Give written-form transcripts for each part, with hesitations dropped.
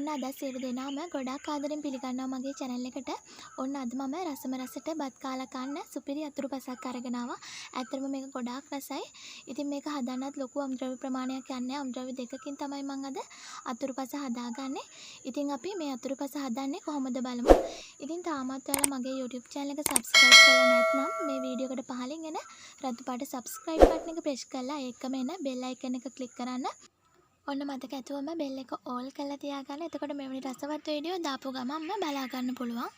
ඔන්න අද සියලු දෙනාම ගොඩාක් ආදරෙන් පිළිගන්නවා මගේ channel එකට. ඔන්න අද මම රසම රසට බත් කාලා කන්න සුපිරි අතුරුපසක් අරගෙන ආවා. ඇත්තටම මේක ගොඩාක් රසයි. ඉතින් මේක හදන්නත් ලොකු අමුද්‍රව්‍ය ප්‍රමාණයක් යන්නේ. අමුද්‍රව්‍ය දෙකකින් තමයි මම අද අතුරුපස හදාගන්නේ. ඉතින් අපි මේ අතුරුපස හදන්නේ කොහොමද බලමු. ඉතින් තාමත් ඔයාලා මගේ YouTube channel එක subscribe කරලා නැත්නම් මේ වීඩියෝ එකට පහලින් එන රතු පාට subscribe button එක press කරලා ඒකම එන bell icon එක click කරන්න. ඔන්න මතක ඇතුවම බෙල් එක ඕල් කරලා තියාගන්න. එතකොට මෙවැනි රසවත් වීඩියෝ දාපු ගමන්ම බලා ගන්න පුළුවන්.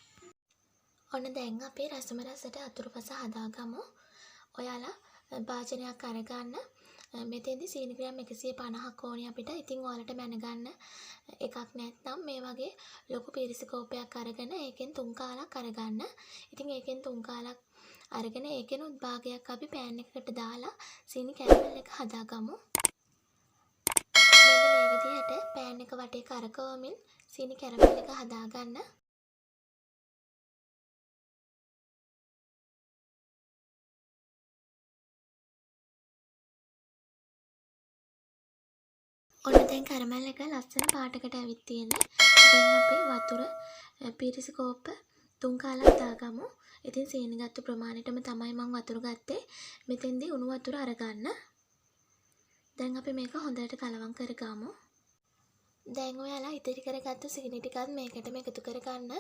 ඔන්න දැන් අපි රසම රසට අතුරුපස හදාගමු. ඔයාලා භාජනයක් අරගන්න. මෙතෙන්දි සීනි ග්‍රෑම් 150ක් ඕනි අපිට. ඉතින් ඔයාලට මැනගන්න එකක් නැත්නම් මේ වගේ ලොකු පිරිසිකෝපයක් අරගෙන ඒකෙන් 3 කාලක් අරගන්න. ඉතින් ඒකෙන් 3 කාලක් අරගෙන ඒකෙනුත් භාගයක් අපි පෑන් එකකට දාලා සීනි කැරමල් එක හදාගමු. මෙන්න මේ විදිහට පෑන් එක වටේ කරකවමින් සීනි කැරමල් එක හදාගන්න. ඔන්න දැන් කැරමල් එක ලස්සන පාටකට ඇවිත් තියෙන්නේ. දැන් අපි වතුර පිරිසිකෝප්ප 3 කාලක් දාගමු. ඉතින් සීනි ගත්ත ප්‍රමාණයටම තමයි මම වතුර ගත්තේ. මෙතෙන්දී උණු වතුර අරගන්න. දැන් අපි මේක හොඳට කලවම් කරගමු. දැන් ඔයාලා ඉතිරි කරගත්තු සීනි ටිකත් මේකටම එකතු කරගන්න.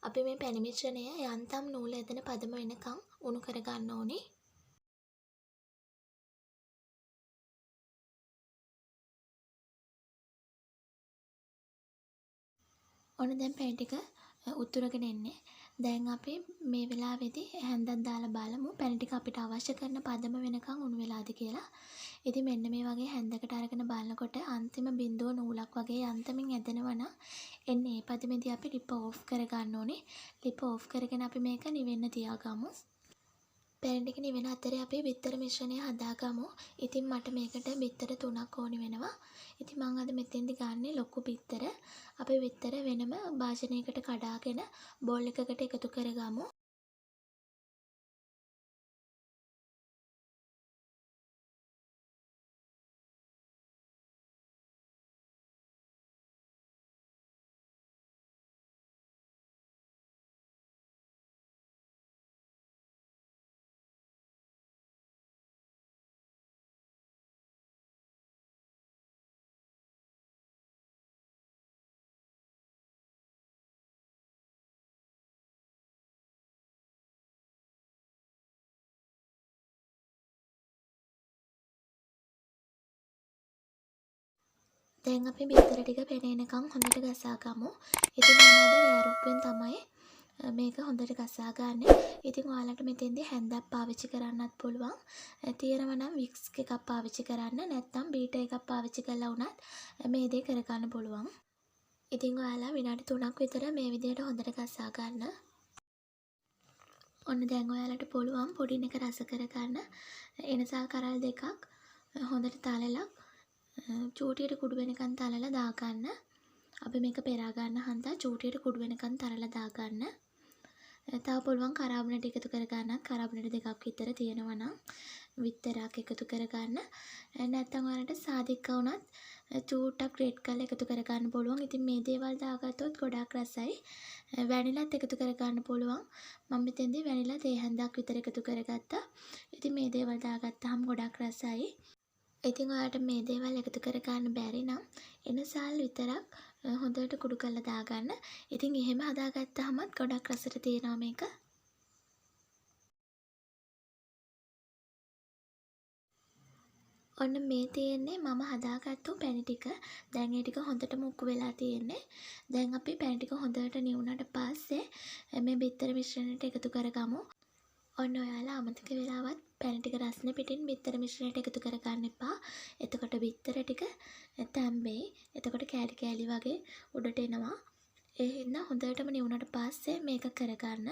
අපි මේ පැණි මිශ්‍රණය යන්තම් නූල ඇදෙන පදම වෙනකන් උණු කරගන්න ඕනි. ඔන්න දැන් පැණි ටික උතුරගෙන එන්නේ. දැන් අපි මේ වෙලාවේදී හැන්දක් දාලා බලමු පැණි ටික අපිට අවශ්‍ය කරන පදම වෙනකන් උණු වෙලාද කියලා. ඉතින් මෙන්න මේ වගේ හැන්දකට අරගෙන බලනකොට අන්තිම බිඳුව නූලක් වගේ යන්තමින් ඇදෙනවා නම් එන්නේ මේ පදමේදී අපි ලිප ඕෆ් කරගන්න ඕනේ. ලිප ඕෆ් කරගෙන අපි මේක නිවෙන්න තියාගමු. පැණි ටික නිවෙන අතරේ අපි බිත්තර මිශ්‍රණය හදාගමු. ඉතින් මට මේකට බිත්තර 3ක් ඕනි වෙනවා. ඉතින් මම අද මෙතෙන්දි ගන්නේ ලොකු බිත්තර. අපි බිත්තර වෙනම භාජනයකට කඩාගෙන බෝල් එකකට එකතු කරගමු. දැන් අපි බිත්තර ටික පෙනෙනකම් හොඳට ගසාගමු. ඉතින් මම අද ගෑරුප්පෙන් තමයි මේක හොඳට ගසා ගන්න. ඉතින් ඔයාලට මෙතෙන්දී හැන්දක් පාවිච්චි කරන්නත් පුළුවන්. තියෙනවා නම් වික්ස් එකක් පාවිච්චි කරන්න. නැත්නම් බීටර් එකක් පාවිච්චි කරලා වුණත් මේ දේ කරගන්න පුළුවන්. ඉතින් ඔයාලා විනාඩි 3ක් විතර මේ විදිහට හොඳට ගසා ගන්න. ඔන්න දැන් ඔයාලට පුළුවන් පුඩින් එක රස කරගන්න. එනසල් කරල් දෙකක් හොඳට තලලා චූටියට කුඩු වෙනකන් තලලා දාගන්න. අපි මේක පෙරා ගන්න හන්දා චූටියට කුඩු වෙනකන් තලලා දාගන්න. තව පුළුවන් කරාබනට එකතු කරගන්නත් කරාබනට දෙකක් විතර තියෙනවා නම් විතරක් එකතු කරගන්න. නැත්නම් ඔයාලට සාදික්ක වුණත් චූට්ටක් ග්‍රේට් කරලා එකතු කරගන්න පුළුවන්. ඉතින් මේ දේවල් දාගත්තොත් ගොඩාක් රසයි. වැනිලාත් එකතු කරගන්න පුළුවන්. මම මෙතෙන්දී වැනිලා තේ හැන්දක් විතර එකතු කරගත්තා. ඉතින් මේ දේවල් දාගත්තාම ගොඩාක් රසයි. ඉතින් ඔයාලට මේ දේවල් එකතු කරගන්න බැරි නම් එනසල් විතරක් හොඳට කුඩු කරලා දාගන්න. ඉතින් එහෙම හදාගත්තාමත් ගොඩක් රසට තියෙනවා මේක. ඔන්න මේ තියෙන්නේ මම හදාගත්තු පැණි ටික. දැන් ඒ ටික හොඳට මුක්කු වෙලා තියෙන්නේ. දැන් අපි පැණි ටික හොඳට නිවුණාට පස්සේ මේ බිත්තර මිශ්‍රණයට එකතු කරගමු. ඔන්න ඔයාලා අමතක වෙලාවත් පැණි ටික රස්නේ පිටින් බිත්තර මිශ්‍රණයට එකතු කරගන්න එපා. එතකොට බිත්තර ටික තැම්බෙයි. එතකොට කෑලි කෑලි වගේ උඩට එනවා. ඒ හින්දා හොඳටම නිවුණාට පස්සේ මේක කරගන්න.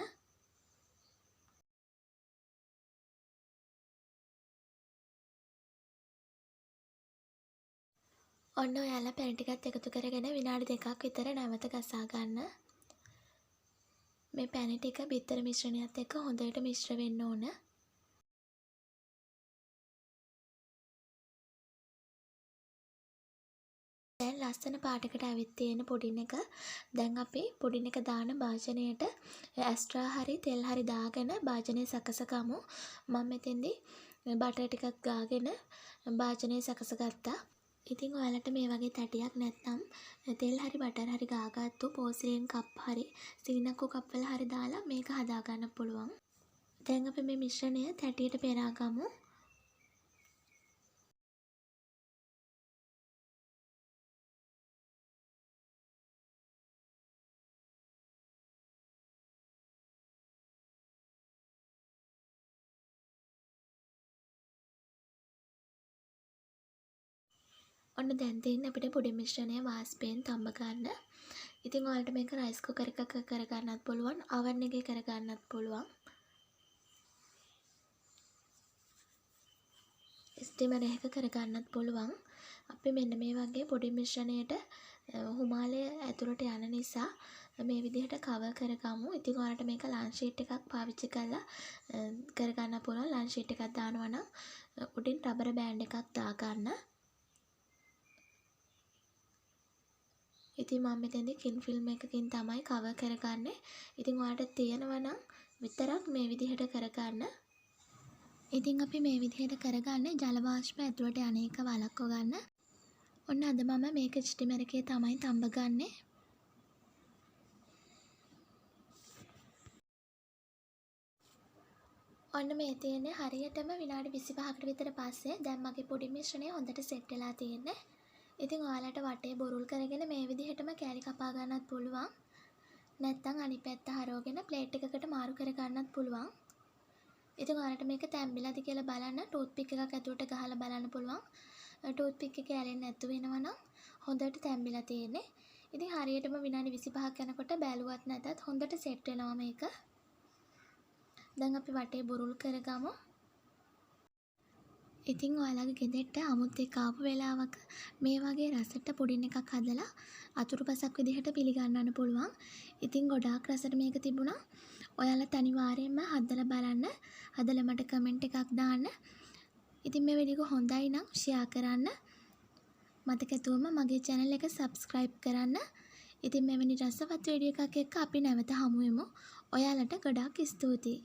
ඔන්න ඔයාලා පැණි ටිකත් එකතු කරගෙන විනාඩි 2ක් විතර නැවත ගසා ගන්න. මේ පැණි ටික බිත්තර මිශ්‍රණයත් එක්ක හොඳට මිශ්‍ර වෙන්න ඕන. දැන් ලස්සන පාටකට ඇවිත් තියෙන පුඩින් එක. දැන් අපි පුඩින් එක දාන භාජනයට ඇස්ට්‍රා හරි තෙල් හරි දාගෙන භාජනය සකසගමු. මම මෙතෙන්දී බටර් ටිකක් ගාගෙන භාජනය සකසගත්තා. ඉතින් ඔයාලට මේ වගේ තැටියක් නැත්නම් තෙල් හරි බටර් හරි ගාගත්තු පෝසිලින් කප් හරි සීනක්කු කප් වල හරි දාලා මේක හදා ගන්න පුළුවන්. දැන් අපි මේ මිශ්‍රණය තැටියට පෙරා ගමු. ඔන්න දැන් තියෙන්නේ අපිට පුඩින් මිශ්‍රණය වාස්පයෙන් තඹ ගන්න. ඉතින් ඔයාලට මේක රයිස් කුකර් එකක කරගන්නත් පුළුවන්, oven එකේ කරගන්නත් පුළුවන්. ස්ටිමර් එකක කරගන්නත් පුළුවන්. අපි මෙන්න මේ වගේ පුඩින් මිශ්‍රණයට හුමාලය ඇතුළට යන නිසා මේ විදිහට කවර් කරගමු. ඉතින් ඔයාලට මේක ලන්ච් ෂීට් එකක් පාවිච්චි කරලා කරගන්න පුළුවන්. ලන්ච් ෂීට් එකක් දානවා නම් උඩින් රබර් බෑන්ඩ් එකක් දාගන්න. ඉතින් මම මෙතෙන්දී කින් ෆිල්ම් එකකින් තමයි කවර් කරගන්නේ. ඉතින් ඔයාලට තියෙනවා නම් විතරක් මේ විදිහට කරගන්න. ඉතින් අපි මේ විදිහට කරගන්නේ ජල වාෂ්ප ඇතුළට යන එක වළක්ව ගන්න. ඔන්න අද මම මේක ස්ටිමර් එකේ තමයි තඹ ගන්නේ. ඔන්න මේ තියෙන්නේ හරියටම විනාඩි 25කට විතර පස්සේ දැන් මගේ පුඩින් මිශ්‍රණය හොඳට සෙට් වෙලා තියෙන්නේ. ඉතින් ඔයාලට වටේ බොරුල් කරගෙන මේ විදිහටම කෑලි කපා ගන්නත් පුළුවන්. නැත්නම් අනිත් පැත්ත හරවගෙන ප්ලේට් එකකට මාරු කර ගන්නත් පුළුවන්. ඉතින් ඔයාලට මේක තැම්බිලාද කියලා බලන්න ටූත් පික් එකක් ඇතුළට ගහලා බලන්න පුළුවන්. ටූත් පික් එක ඇලෙන්නේ නැතු වෙනවා නම් හොඳට තැම්බිලා තියෙන්නේ. ඉතින් හරියටම විනාඩි 25ක් යනකොට බැලුවත් නැතත් හොඳට සෙට් වෙනවා මේක. දැන් අපි වටේ බොරුල් කරගමු. ඉතින් ඔයාලගේ ගෙදරට අමුත් එක්ක ආපු වෙලාවක මේ වගේ රසට පුඩින් එකක් හදලා අතුරුපසක් විදිහට පිළිගන්නන්න පුළුවන්. ඉතින් ගොඩාක් රසට මේක තිබුණා. ඔයාලත් අනිවාර්යයෙන්ම හදලා බලන්න. හදලා මට කමෙන්ට් එකක් දාන්න. ඉතින් මේ වීඩියෝ එක හොඳයි නම් ෂෙයා කරන්න. මතක ඇතුවම මගේ channel එක subscribe කරන්න. ඉතින් මෙවැනි රසවත් වීඩියෝ එකක් එක්ක අපි නැවත හමු වෙමු. ඔයාලට ගොඩාක් ස්තුතියි.